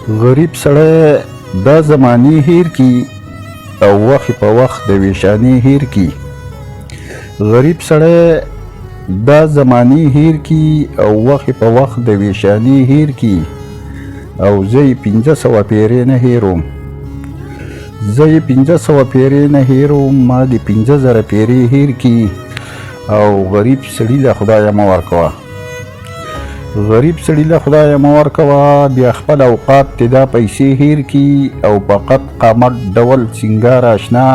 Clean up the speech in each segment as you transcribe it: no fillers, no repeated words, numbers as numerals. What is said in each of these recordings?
غریب سړی دا زمانې هیر کی او وخت په وخت د ویشانې هیر کی. غریب سړی دا زمانې هیر کی او وخت په وخت د ویشانې هیر کی. او زه یې 500 پیرې نه هیروم. زه یې 500 پیرې نه هیروم. ما د 5000 پیرې هیر کی. او غریب سړي له خدایه مه ورکوه. غریب سړي له خدایه مه ورکوه. بیا خپل اوقات ته دا پیسې هیر کی او په قد قامت ډول سینګار آشنا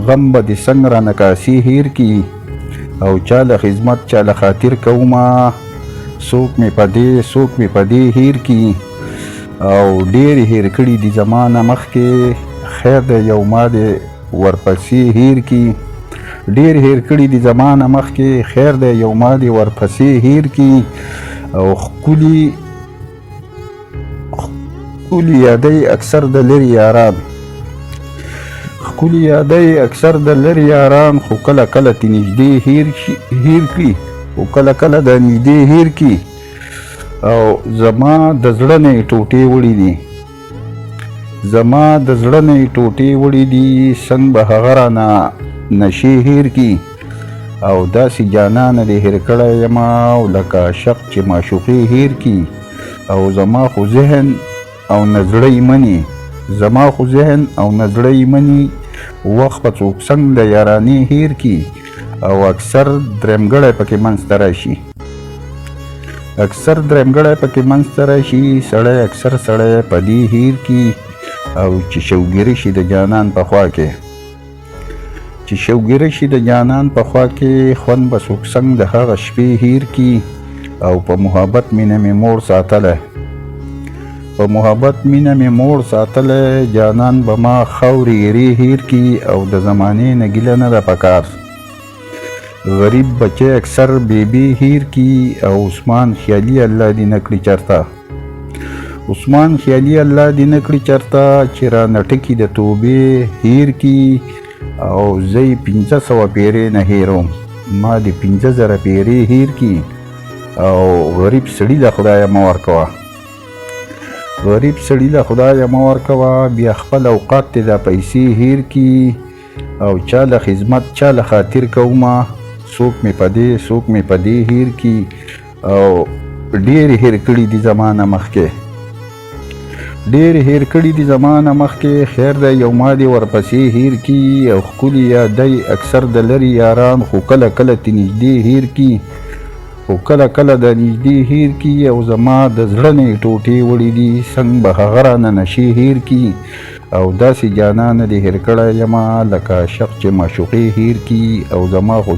غم به د څنګ را نکاسي هیر کی. او چا له خدمت چا له خاطر کومه څوک مې په دې څوک مې په دې هیر کی. او ډېر هیر کړي دي زمانه مخکې خیر دی یو ما دې ورپسې هیر کی. ډیر هیر کړي دي زمانه مخکې خیر دی یو ما دې ورپسې هیر کی. او ښکلي یادی اکثر د لرې یاران ښکلي یادی اکثر د لرې یاران خو کله کله ترې نږدې هیر کړي خو کله کله د نږدې هیر کی. او زما د زړه نه یې ټوټې وړي دي زما د زړه نه یې ټوټې وړي دي څنګه به هغه رانه نشي هیر کی. او داسې جانانه دې هیر کړی یم او لکه عاشق چې معشوقې هیر کی. او زما خو ذهن او نزړی مني زما خو ذهن او نزړی مني وخت په څوک څنګ د یارانې هیر کی. او اکثر درېمګړی پکې منځته راشي سړی اکثر سړی په دې هیر کی. او چې شوګیري شي د جانان په خوا کې خوند به څوک څنګ د هغه شپې هیر کی. او په محبت مینه مې موړ ساتلی جانان به ما خاورې ایرې هیر کی. او د زمانې نه ګیله نه ده پکار غریب بچی اکثر بیبي هیر کی. او عثمان خیالي الله دې نه کړي چرته چې را نټکي د توبې هیر کی. او زه یې 500 پیرې نه هیروم. ما د 5000 پیرې هیر کی. او غریب سړي له خدایه مه ورکوه. بیا خپل اوقات ته دا پیسې هیر کی. او چا له خدمت چا له خاطر کومه څوک مې په دې هیر کی. او ډېر هیر کړي دي زمانه مخکې خیر دی یو ما دې ورپسې هیر کی. او ښکلي یادی اکثر د لرې یاران خو کله کله ترې نږدې هیر کی. او زما د زړه نه یې ټوټې وړي دي څنګه به هغه رانه نشي هیر کی. او داسې جانانه دې هیر کړی یم لکه عاشق چې معشوقې هیر کی. او زما خو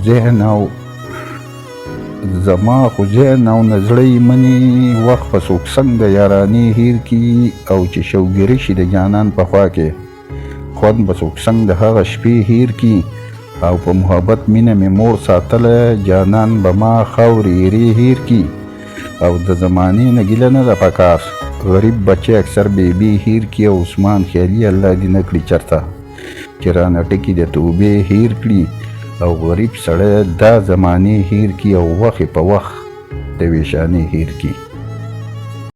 ذهن او نزړی مني وخت په څوک څنګ د یارانې هیر کی. او چې شوګیري شي د جانان په خوا کې خوند به څوک څنګ د هغه شپې هیر کی. او په محبت مینه مې موړ ساتلی جانان به ما خاورې ایرې هیر کی. او د زمانې نه ګیله نه ده پکار غریب بچی اکثر بیبي هیر کی. او عثمان خیالي الله دې نه کړي چرته چې را نټکي د توبې هیر کړي. او غریب سړی دا زمانې هیر کی او وخت په وخت د ویشانې هیر کی.